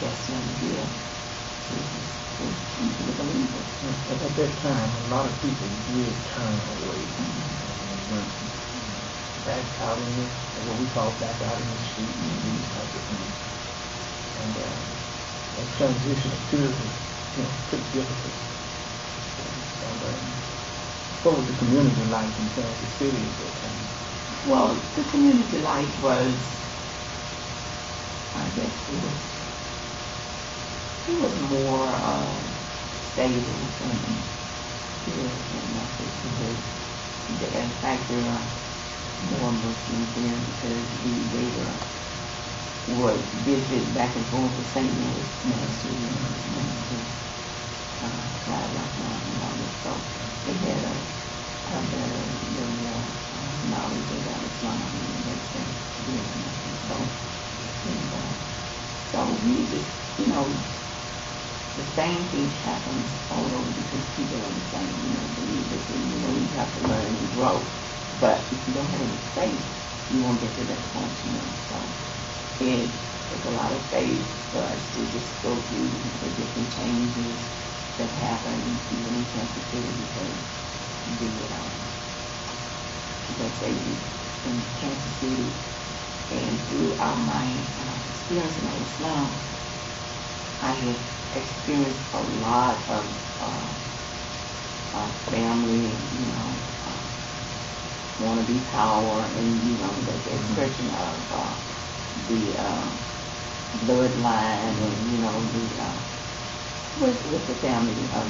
best one to give to the believer. At that time, a lot of people did turn away and went back out in the, what we call back out in the street and these types of things. And that transition appeared pretty difficult. And what was the community like in Kansas City at that time? Well, the community life was, I guess it was more stable than here in Memphis, because in fact there are more Muslims there because they would visit back and forth to St. Louis, Masjid, and Talut El-Amin and all that. So they had a better, more knowledge about Islam and that stuff. So we just, the same thing happens all over because people are the same, believers, and you have to learn and grow. But if you don't have any faith, you won't get to that point, So it took a lot of faith for us to just go through the different changes that happen even in Kansas City, because let's say in Kansas City and throughout my experience in Islam, I had experienced a lot of family, want to be power, and the expression of the bloodline, and with the family of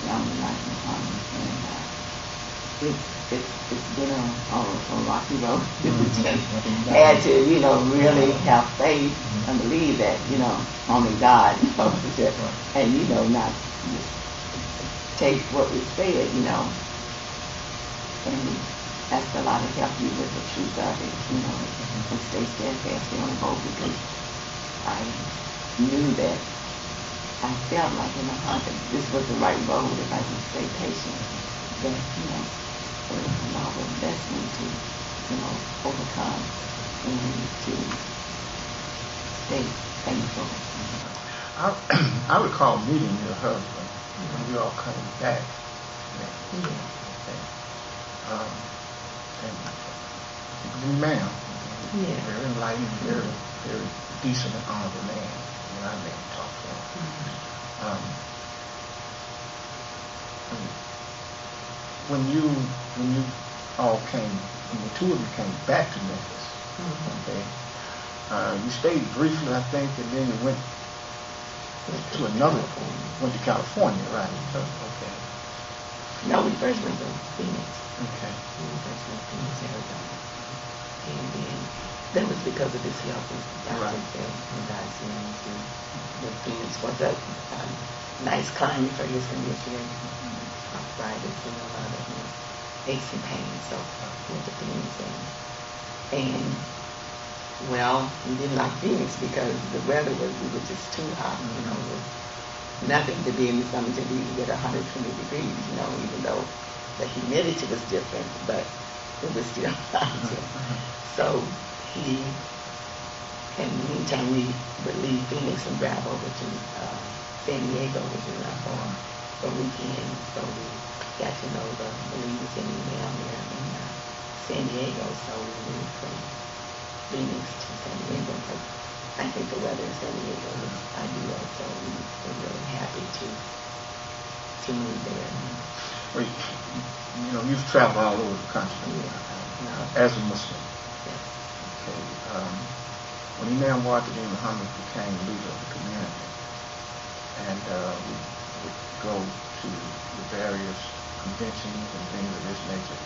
Muhammad, and it's been a rocky road. Had to really have faith and believe that only God knows it, and not just take what we said, and ask Allah to help you with the truth of it, and stay steadfast on the hope, because I knew that I felt like in my heart that this was the right road if I just stay patient, that Allah will bless me to overcome and to stay thankful. I recall meeting your husband when we all coming back. And good man, very enlightened, very, very decent and honorable man. When I met him, talk to him. When you all came, when the two of you came back to Memphis, you stayed briefly, I think, and then you went to went to California, right? Okay. No, we first went to Phoenix. Okay. We first went to Phoenix, Arizona. And then that was because of his health. Right. And God's the Phoenix was a nice climate for his condition. Arthritis and a lot of aches and pains. So we went to Phoenix. And well, we didn't like Phoenix because the weather was just too hot, nothing to be in the summer to be at 120 degrees, even though the humidity was different, but it was still hot. So in the meantime, we would leave Phoenix and drive over to San Diego, which is not far, for a weekend. So we got to know the believers in down there in San Diego. So we moved from Phoenix to San Diego, because I think the weather in San Diego was ideal, so we were really happy to move there. Well, you've traveled all over the country as a Muslim. Yes. Okay. When Imam Wahid Muhammad became leader of the community, and we would go to the various conventions and things of this nature,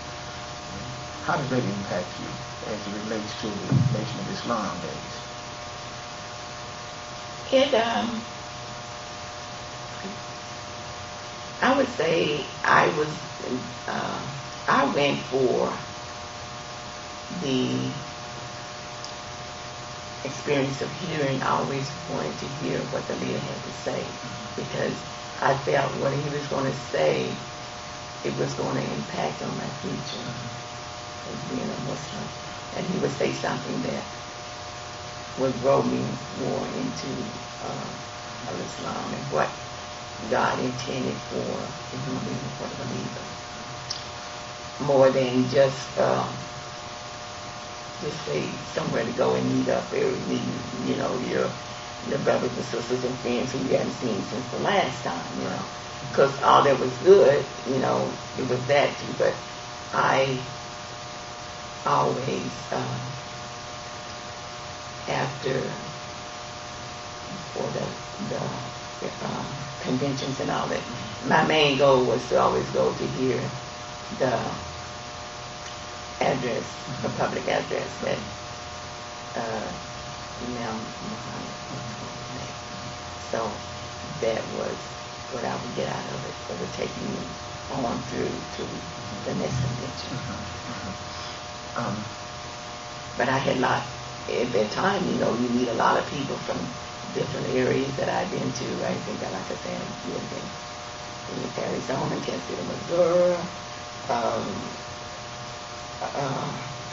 how does that impact you as it relates to the Nation of Islam days? I would say I went for the experience of hearing. I always wanted to hear what the leader had to say, because I felt what he was going to say, it was going to impact on my future as being a Muslim. And he would say something that would grow me more into Islam and what God intended for the human being, for the believer. More than just say somewhere to go and meet up every meeting, your brothers and sisters and friends who you hadn't seen since the last time, because all that was good, it was that too. But I always, for the conventions and all that, my main goal was to always go to hear the address, the public address that Imam Muhammad made. So that was what I would get out of it. It would take me on through to the next convention. But I had at that time, you meet a lot of people from different areas that I've been to. I think, like I said, you have been in Arizona, Kansas City, Missouri,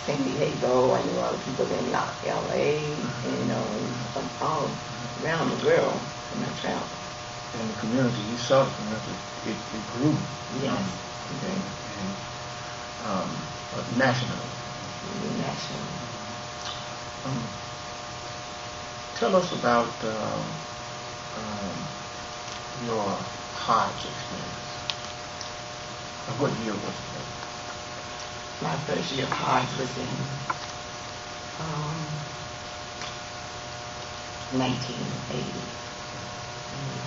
San Diego. I knew all the people in LA, from all around the world from my travel. And the community, you saw the community, it grew. Yes. And nationally. Nationally. Tell us about your Hajj experience. What year was it? My first year of Hajj was in 1980.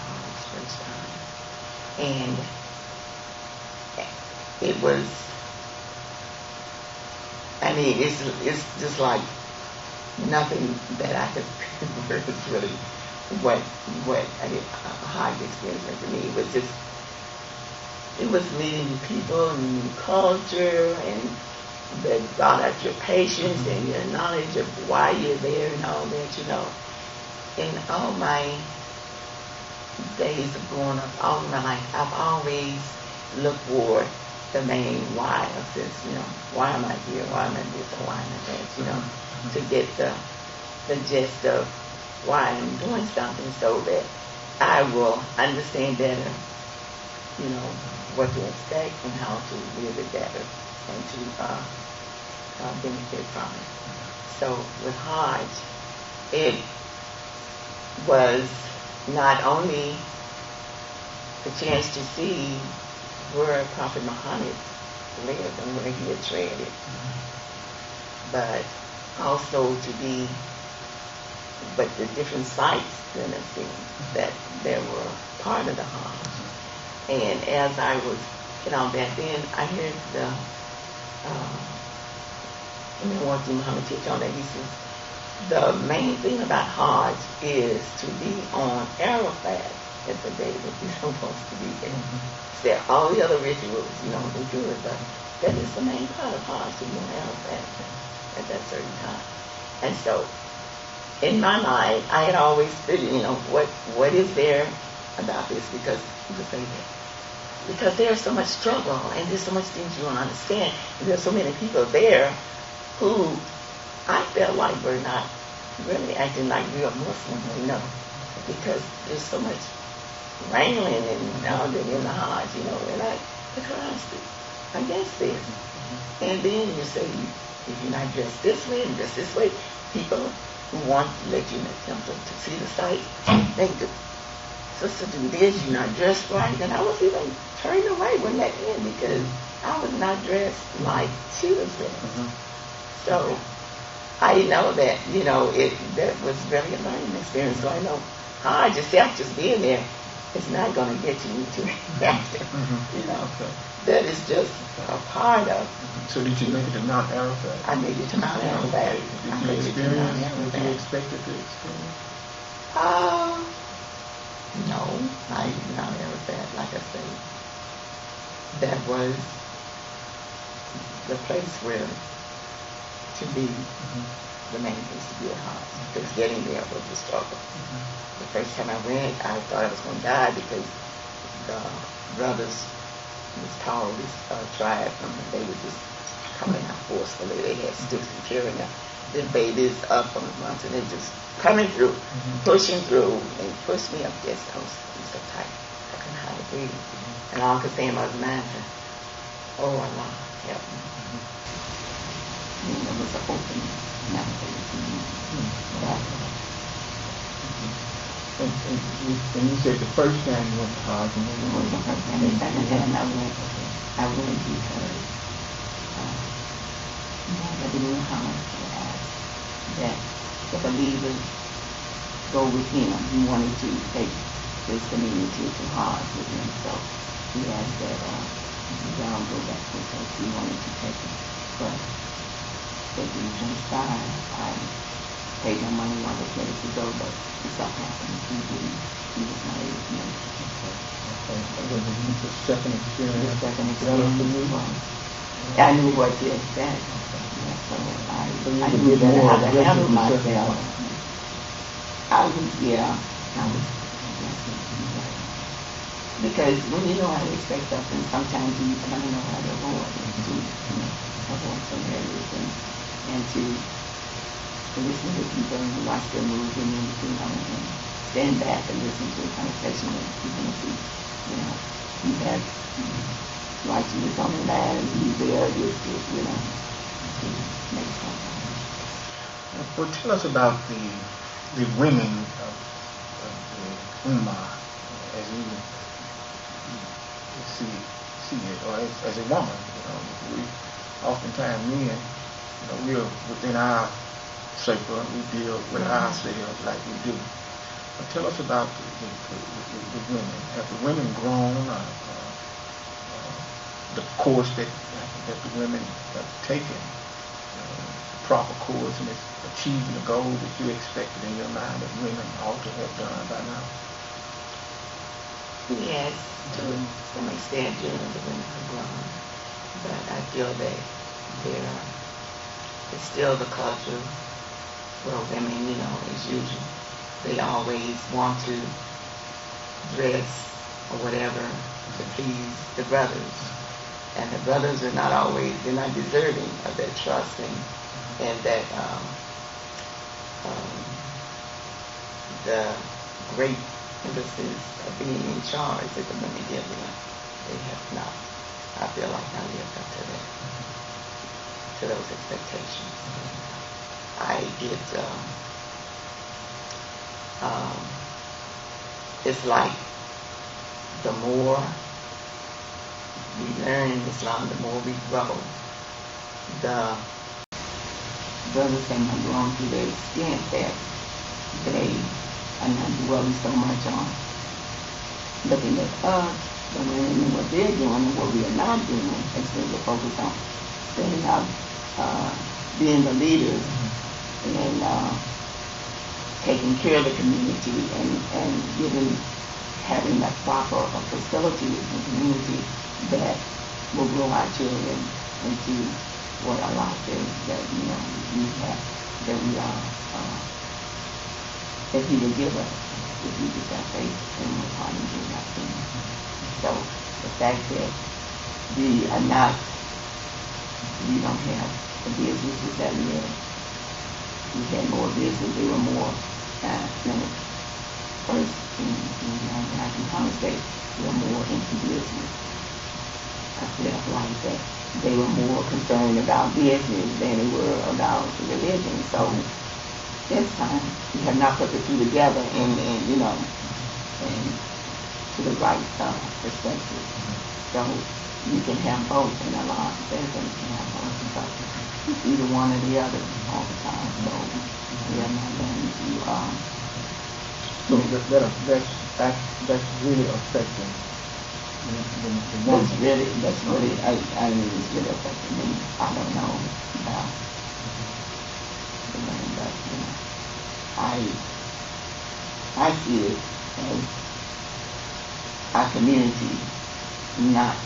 Hajj first time. And it was, it's just like nothing that I could was really what I did, a Hajj experience for me. It was meeting people and new culture and that brought out your patience and your knowledge of why you're there and all that, In all my days of growing up, all my life, I've always looked for the main why of this, why am I here, why am I this, or why am I that, to get the gist of why I'm doing something so that I will understand better, what to expect and how to live it better and to benefit from it. So with Hajj, it was not only the chance to see where Prophet Muhammad lived and where he had treaded, but also to be, but the different sites that I've seen that there were part of the Hajj. And as I was, back then, I heard Imam Muhammad teach on that. He says, the main thing about Hajj is to be on Arafat at the day that you're supposed to be there. So all the other rituals, they're good, but that is the main part of Hajj, to be on Arafat at that certain time. And so, in my mind, I had always figured, what is there about this? Because you could say that. Because there's so much struggle and there's so much things you don't understand. And there's so many people there who I felt like were not really acting like real Muslims, because there's so much wrangling and all that in the Hajj, and the Quran speaks against this. And then you say, if you're not dressed this way and dressed this way, people who want to let you in the temple to see the sight, they do. Sister, do this, you're not dressed right. And I was even turned away when that in because I was not dressed like she was dressed. So I know that, that was really a learning experience. So I know Hajj itself, just being there, is not going to get you to after. That is just a part of. So did you make it to Mount Arafat? I made it to Mount Arafat. Did you experience what you expected to experience? No, I did not Arafat, like I said. That was the place where to be the main place to be at Hajj. Because getting there was a struggle. The first time I went, I thought I was going to die because the brothers, this tribe, they were just coming out forcefully. They had sticks and carrying their babies up on the mountain. They just coming through, pushing through, and pushed me up this coast. It was so tight. I couldn't hardly breathe. And all I could say in my mind, oh Allah, help me. And it was an open mountain. And you said the first time you went to Hajj, and then It was the first time. The second time I went because Nabi Muhammad had asked that the believers go with him. He wanted to take his community to Hajj with him, so he asked that y'all go back with us. He wanted to take him, but that he transpired. I paid no money on the credit to go, but it so happened he didn't. He was not able to make it. was the second experience. The second experience was, I knew what to expect. So I knew that I had to handle myself. I was. Because when you know how to expect something, sometimes you kind of know how to avoid it, to avoid some areas and to listen to people and watch their moves and and stand back and listen to a conversation with people and see, you have righteousness on the line and he's there, to make something. Well, tell us about the women of the Ummah as you see it, or as a woman. We oftentimes men, we're within our circle and we deal with ourselves like we do. But tell us about the women. Have the women grown the course that the women have taken, proper course, and it's achieving the goal that you expected in your mind that women ought to have done by now? Yes, to some extent, the women have grown, but I feel that it's still the culture where women, as usual, they always want to dress or whatever to please the brothers, and the brothers are not always, they're not deserving of that trust and that the great emphasis of being in charge that the women give them. They have not, I feel like, not lived up to those expectations. I get, it's like the more we learn Islam, the more we grow. The brothers have not grown to the extent that they are not dwelling so much on looking at us, the women, and what they're doing and what we are not doing, instead of focus on standing out, being the leaders and taking care of the community and having that proper facility in the community that will grow our children into what Allah says that we have, that we are, that He will give us if we just have faith and work hard and do that thing. So the fact that we don't have the businesses that we had more business, they were more first in United States, we were more into business. I felt like that they were more concerned about business than they were about religion. So this time we have not put the two together and to the right perspective. So you can have both, and Allah says that you can have both, but it's either one or the other all the time. So we are not going to that's really affecting the woman. That's really I mean it's really affecting me. I don't know about the women, but I see it as our community not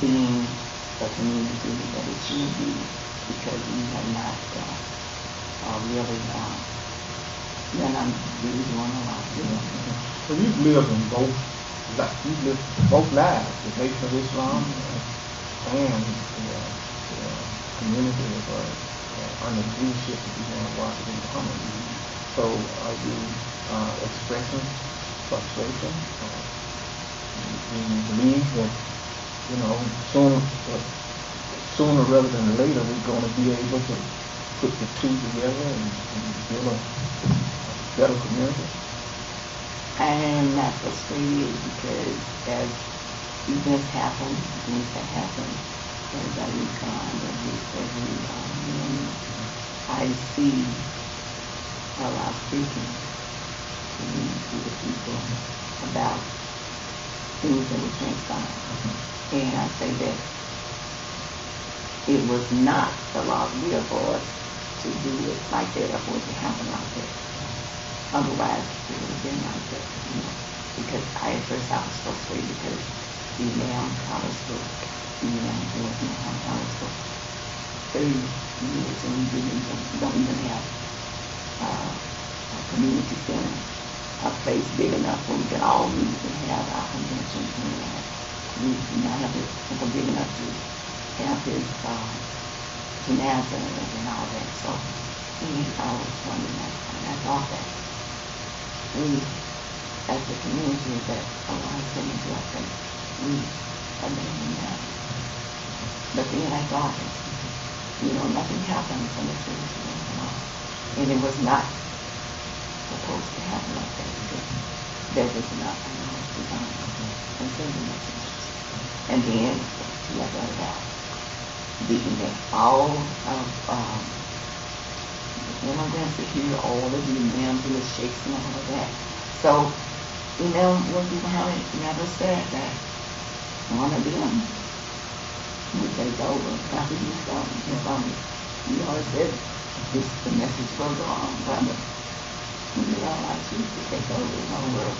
being the community that it should be, because we have not really doing a lot. Well, you've lived in both lives, the Nation of Islam and community under the leadership of Imam Washington Muhammad. So are you expressing frustration? Do you believe that, you know, sooner rather than later we're going to be able to put the two together and build a better community? I am not frustrated because as events happen, things that happen, as I recon every morning, I see a lot speaking to the people about things that were transpiring. And I say that it was not the law's will for us to do it like that or for it to happen like that. Otherwise, it would have been like that, you know. Because at first I was frustrated because the Imam College was in college for 30 years and we don't even have a community center, a place big enough where we can all meet and have our conventions and we not have it big enough to have his janaza and all that. So I was wondering that, and I thought that we, as the community that Allah has been into our faith, we abandoned that. But then I thought, you know, nothing happens unless it was will of Allah. And it was not supposed to happen like that because that was not Allah's design and sending messages. And then, to let that out, that all of immigrants are here, all of the imams and the sheikhs and all of that. So, you know, when Muhammad never said that one of them would take over after he's gone. You know, it said the message goes on, brother. You know, I choose to take over the whole world.